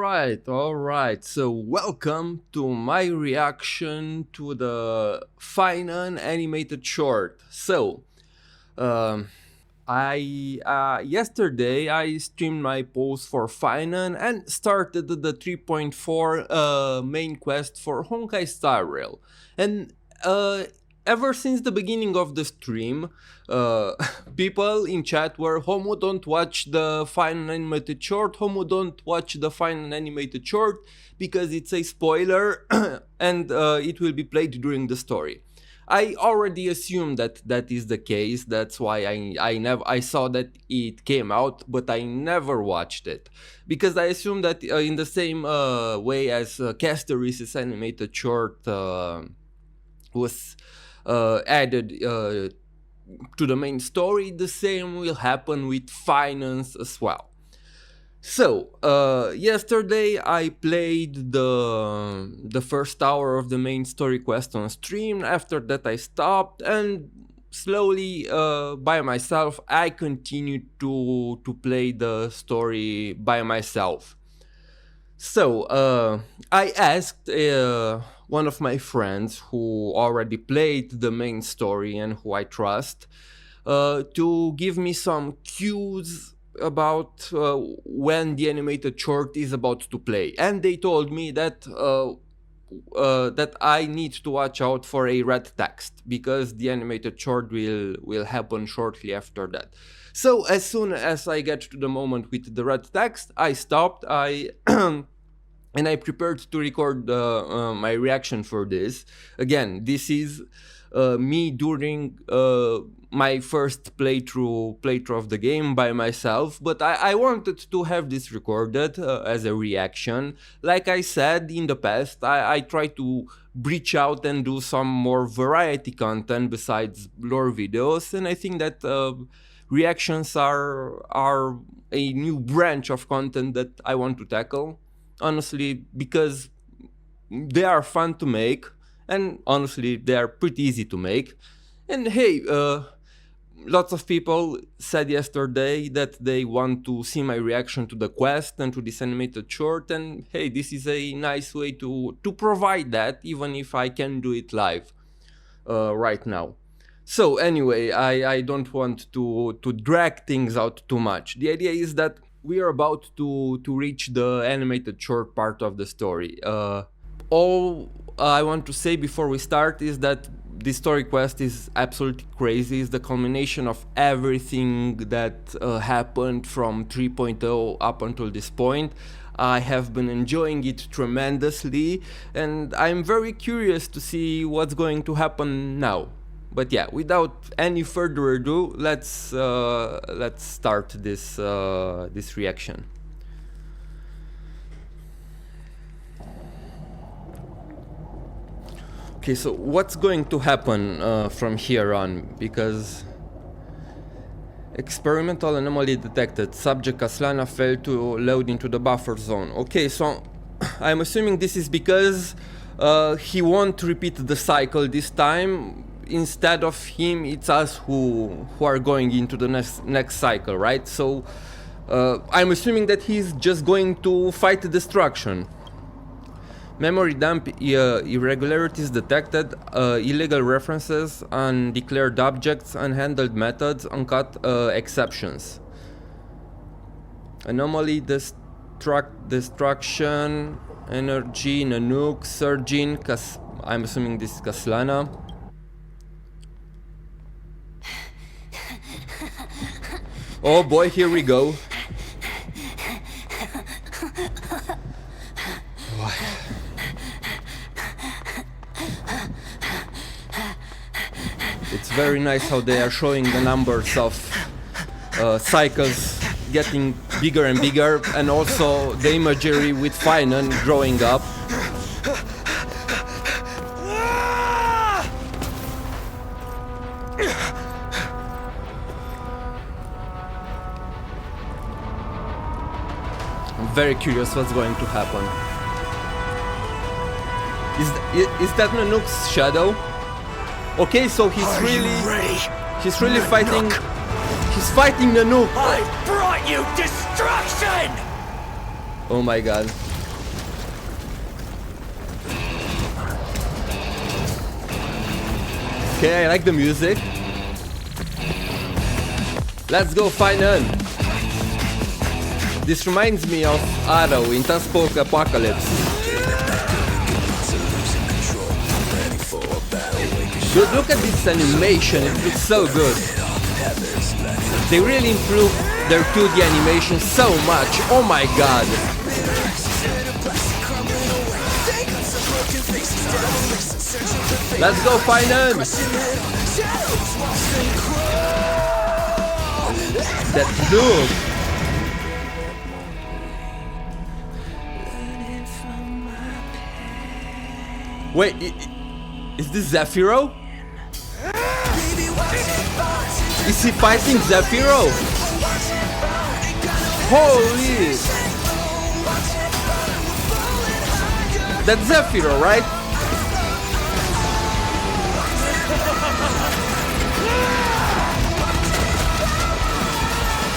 Alright. So welcome to my reaction to the Phainon Animated short. So, yesterday I streamed my post for Phainon and started the 3.4 main quest for Honkai Star Rail. And ever since the beginning of the stream, people in chat were, Homo, don't watch the Phainon Animated short, Homo, don't watch the Phainon Animated short because it's a spoiler and it will be played during the story. I already assumed that that is the case. That's why I saw that it came out, but I never watched it because I assumed that in the same way as Casteris's animated short was added to the main story, the same will happen with Phainon's as well. So, yesterday I played the first hour of the main story quest on stream. After that I stopped and slowly, by myself, I continued to play the story by myself. So, I asked one of my friends who already played the main story and who I trust to give me some cues about when the animated short is about to play, and they told me that that I need to watch out for a red text because the animated short will happen shortly after that. So as soon as I get to the moment with the red text, I stopped, and I prepared to record my reaction for this. Again, this is me during my first playthrough of the game by myself, but I wanted to have this recorded as a reaction. Like I said in the past, I try to branch out and do some more variety content besides lore videos, and I think that reactions are a new branch of content that I want to tackle, honestly, because they are fun to make, and honestly they are pretty easy to make. And hey, lots of people said yesterday that they want to see my reaction to the quest and to this animated short, and hey, this is a nice way to provide that, even if I can do it live right now. So anyway, I don't want to drag things out too much. The idea is that we are about to reach the animated short part of the story. All I want to say before we start is that this story quest is absolutely crazy. It's the culmination of everything that happened from 3.0 up until this point. I have been enjoying it tremendously, and I'm very curious to see what's going to happen now. But yeah, without any further ado, let's start this this reaction. Okay, so what's going to happen from here on? Because experimental anomaly detected. Subject Kaslana failed to load into the buffer zone. Okay, so I'm assuming this is because he won't repeat the cycle this time. Instead of him, it's us who are going into the next cycle, right? So I'm assuming that he's just going to fight destruction. Memory dump irregularities detected, illegal references, undeclared objects, unhandled methods, uncut exceptions. Anomaly destruction, energy, Nanook, surging, I'm assuming this is Kaslana. Oh boy, here we go. It's very nice how they are showing the numbers of cycles getting bigger and bigger, and also the imagery with Phainon growing up. I'm very curious what's going to happen. Is that Nanook's shadow? Okay, so he's really fighting. He's fighting Nanook. I brought you destruction. Oh my god. Okay, I like the music. Let's go, Phainon. This reminds me of Arrow in Taspoke Apocalypse. Dude, look at this animation, it looks so good. They really improved their 2D animation so much, oh my god. Let's go, Phainon! That look! Wait, is this Zephyro? Is he fighting Zephyro? Holy! That's Zephyro, right?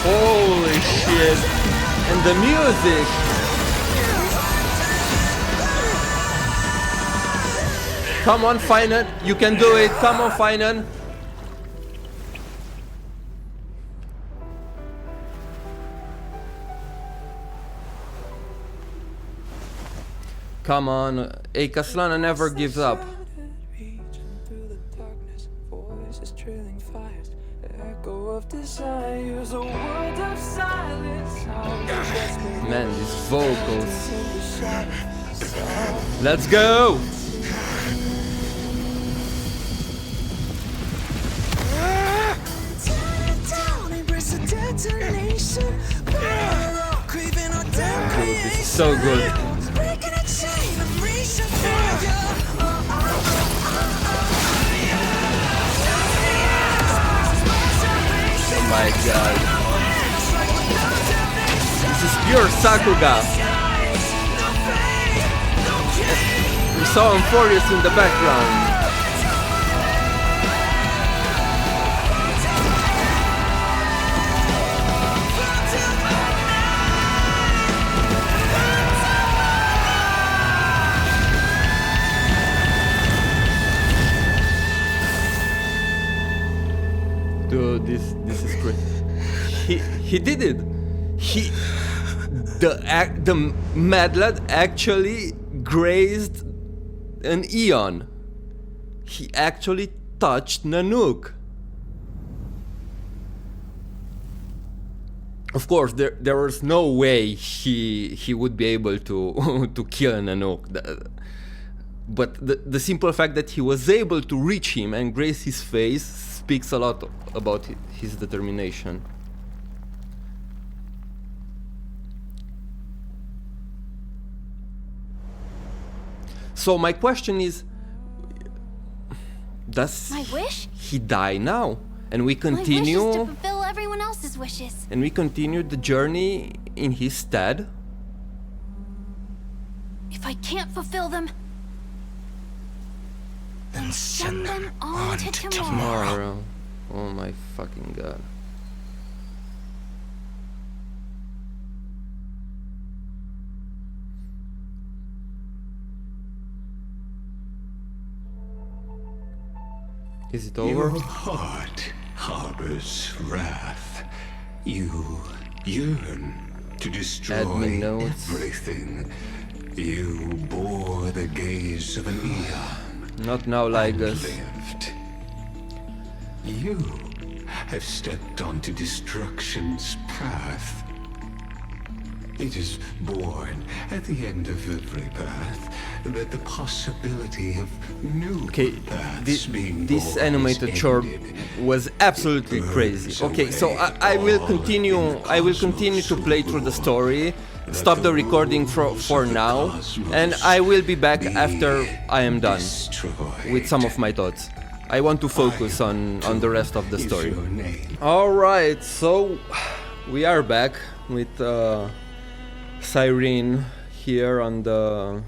Holy shit! And the music! Come on, Phainon, you can do it! Come on, Phainon! Come on, Kaslana never gives up. Man, these vocals. Let's go! Dude, this is so good. Oh my god. This is pure Sakuga. We saw Euphorious in the background. Dude, this is great. He did it. The Mad Lad actually grazed an Eon. He actually touched Nanook. Of course, there was no way he would be able to to kill Nanook. But the simple fact that he was able to reach him and graze his face speaks a lot about his determination. So my question is, does he die now? And we continue. My wish is to fulfill everyone else's wishes. And we continue the journey in his stead. If I can't fulfill them, then send them on to tomorrow. Oh my fucking god. Is it over? Your heart harbors wrath. You yearn to destroy everything. You bore the gaze of an eon. Not now, Lygus. Lived. You have stepped onto destruction's path. It is born at the end of every path that the possibility of new paths being this born animated short was absolutely crazy. Okay, so I will continue. I will continue to play through the story. Stop the recording for now, and I will be back after I am done with some of my thoughts. I want to focus on the rest of the story. Alright, so we are back with Cyrene here on the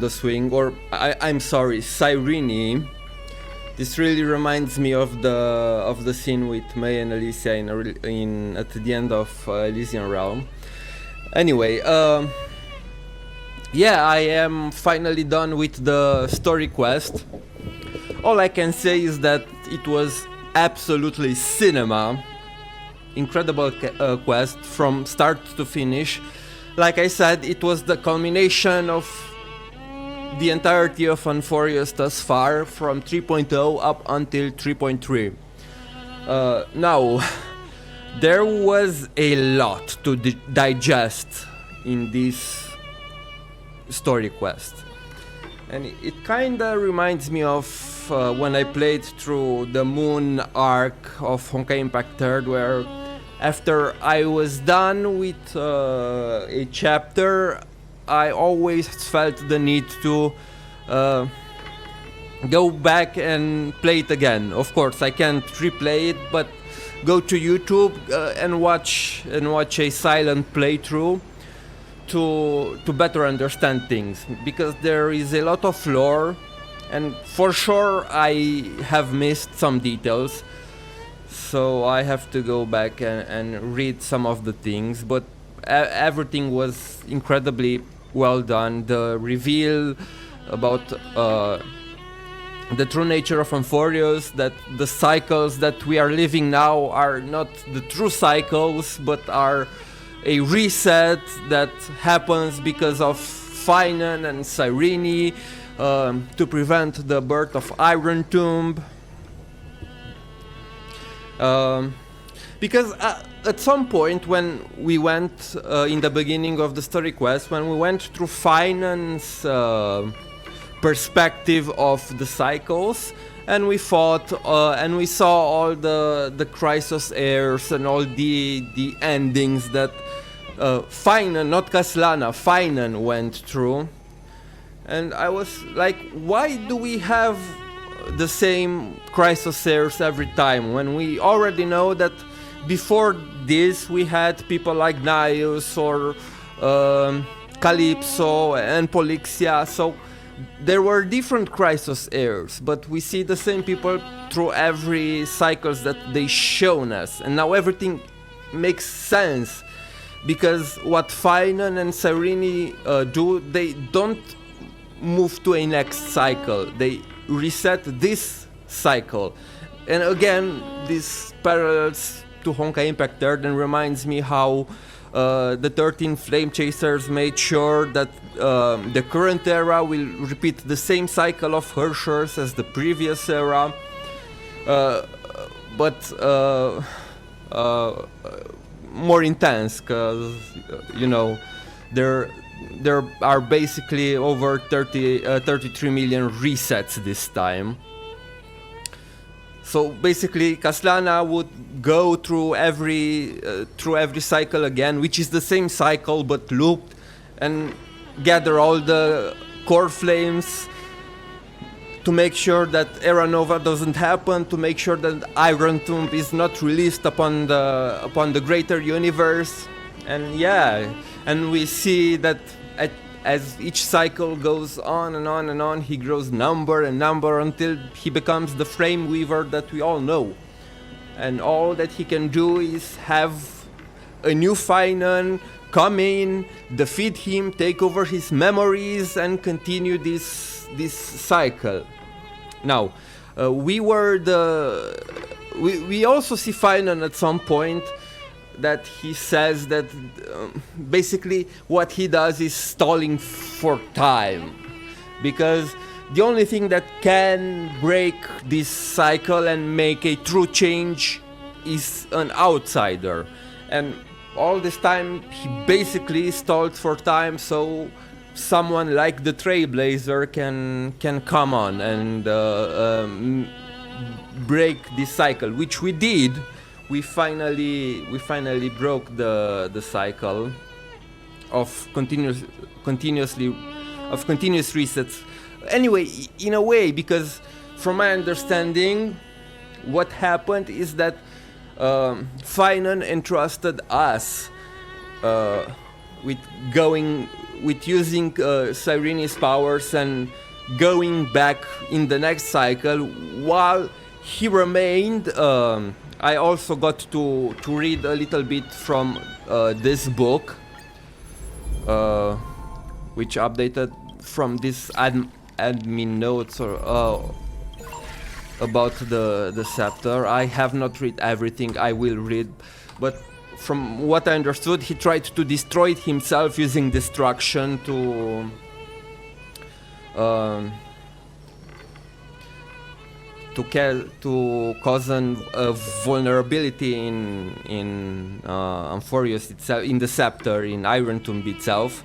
swing, or I'm sorry, Cyrene. This really reminds me of the scene with May and Alicia at the end of Elysian Realm. Anyway, yeah, I am finally done with the story quest. all I can say is that it was absolutely cinema. Incredible quest from start to finish. Like I said, it was the culmination of the entirety of Unfurious thus far, from 3.0 up until 3.3. Now, there was a lot to digest in this story quest. And it kinda reminds me of when I played through the Moon arc of Honkai Impact 3rd, where after I was done with a chapter, I always felt the need to go back and play it again. Of course, I can't replay it, but go to YouTube and watch a silent playthrough to better understand things, because there is a lot of lore, and for sure I have missed some details. So I have to go back and read some of the things, but everything was incredibly well done. The reveal about the true nature of Amphorios, that the cycles that we are living now are not the true cycles, but are a reset that happens because of Phainon and Cyrene to prevent the birth of Iron Tomb. Because at some point when we went in the beginning of the story quest, when we went through Phainon's perspective of the cycles, and we fought and we saw all the Chrysos heirs and all the endings that Phainon, not Kaslana, Phainon went through. And I was like, why do we have the same Chrysos heirs every time, when we already know that before this we had people like Naius or Calypso and Polixia, so there were different Chrysos heirs, but we see the same people through every cycles that they shown us, and now everything makes sense, because what Phainon and Cyrene do, they don't move to a next cycle, they reset this cycle. And again, this parallels to Honkai Impact 3rd and reminds me how the 13 Flame Chasers made sure that the current era will repeat the same cycle of Hershers as the previous era, but more intense, because you know, there are basically over 33 million resets this time. So basically, Kaslana would go through every cycle again, which is the same cycle but looped, and gather all the core flames to make sure that Era Nova doesn't happen, to make sure that Iron Tomb is not released upon the greater universe. And yeah, and we see that as each cycle goes on and on and on, he grows number and number until he becomes the Flame Weaver that we all know. And all that he can do is have a new Phainon come in, defeat him, take over his memories, and continue this cycle. Now, we also see Phainon at some point that he says that basically what he does is stalling for time, because the only thing that can break this cycle and make a true change is an outsider. And all this time he basically stalled for time so someone like the Trailblazer can come on and break this cycle, which we did. We finally broke the cycle of continuous resets. Anyway, in a way, because from my understanding, what happened is that Phainon entrusted us with using Cyrene's powers and going back in the next cycle while he remained. I also got to read a little bit from this book, which updated from this admin notes, or about the scepter. I have not read everything. I will read, but from what I understood, he tried to destroy it himself using destruction to cause a vulnerability in Amphorius itself, in the scepter, in Iron Tomb itself.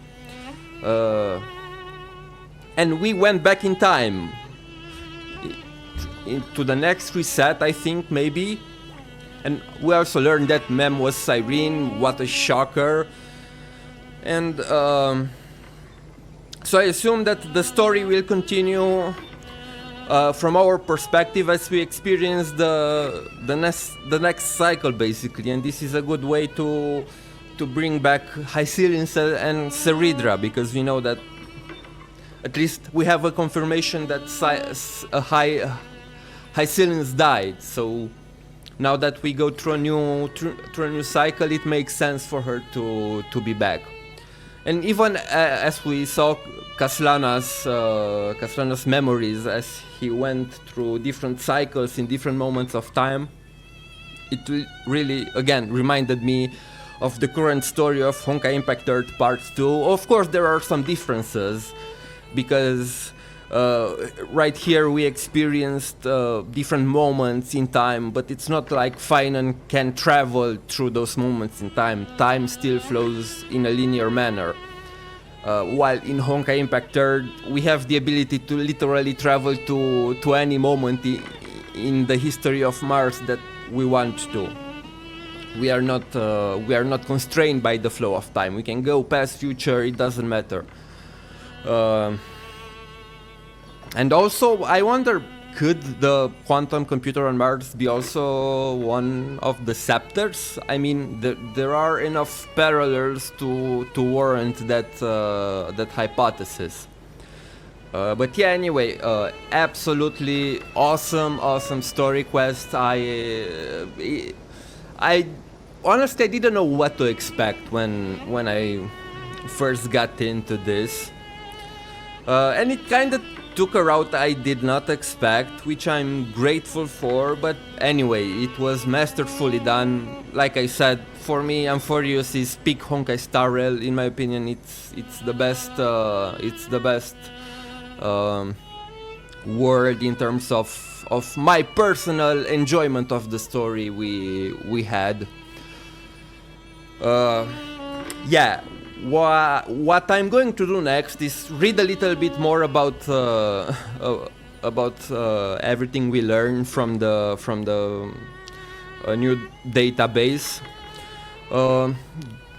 And we went back in time into the next reset, I think, maybe. And we also learned that Mem was Cyrene. What a shocker. And so I assume that the story will continue from our perspective as we experience the next cycle, basically. And this is a good way to bring back Hycelian and Ceridra, because we know that at least we have a confirmation that Hycelians died. So now that we go through a new cycle, it makes sense for her to be back. And even as we saw Kaslana's memories as he went through different cycles in different moments of time, it really again reminded me of the current story of Honkai Impact 3 Part 2. Of course, there are some differences, because right here we experienced different moments in time, but it's not like Phainon can travel through those moments in time. Time still flows in a linear manner. While in Honkai Impact 3, we have the ability to literally travel to any moment in the history of Mars that we want to. We are not constrained by the flow of time. We can go past, future, it doesn't matter. And also, I wonder, could the quantum computer on Mars be also one of the scepters? I mean, there are enough parallels to warrant that hypothesis. But yeah, anyway, absolutely awesome story quest. I honestly didn't know what to expect when I first got into this, and it kind of took a route I did not expect, which I'm grateful for. But anyway, it was masterfully done. Like I said, for me, Amphorius is peak Honkai Star Rail. In my opinion, it's the best. It's the best world in terms of my personal enjoyment of the story we had. Yeah. What I'm going to do next is read a little bit more about everything we learned from the new database.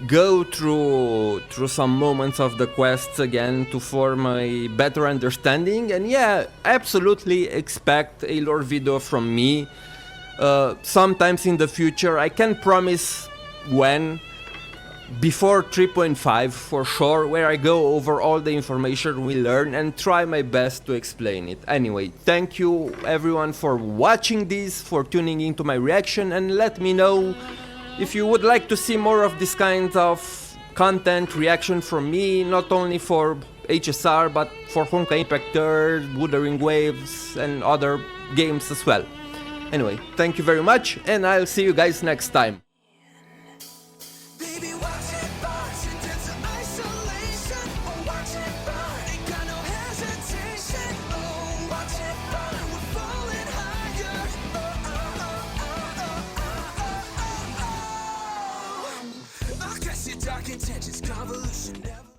Go through some moments of the quests again to form a better understanding, and yeah, absolutely expect a lore video from me sometimes in the future. I can't promise when. Before 3.5 for sure, where I go over all the information we learn and try my best to explain it. Anyway, thank you everyone for watching this, for tuning into my reaction, and let me know if you would like to see more of this kind of content, reaction from me, not only for HSR but for Honkai Impact 3, Wuthering Waves and other games as well. Anyway, thank you very much, and I'll see you guys next time. Baby, watch it burn into isolation. Oh, watch it burn, ain't got no hesitation. Oh, watch it burn, we're falling higher. I guess your dark intentions, convolution never.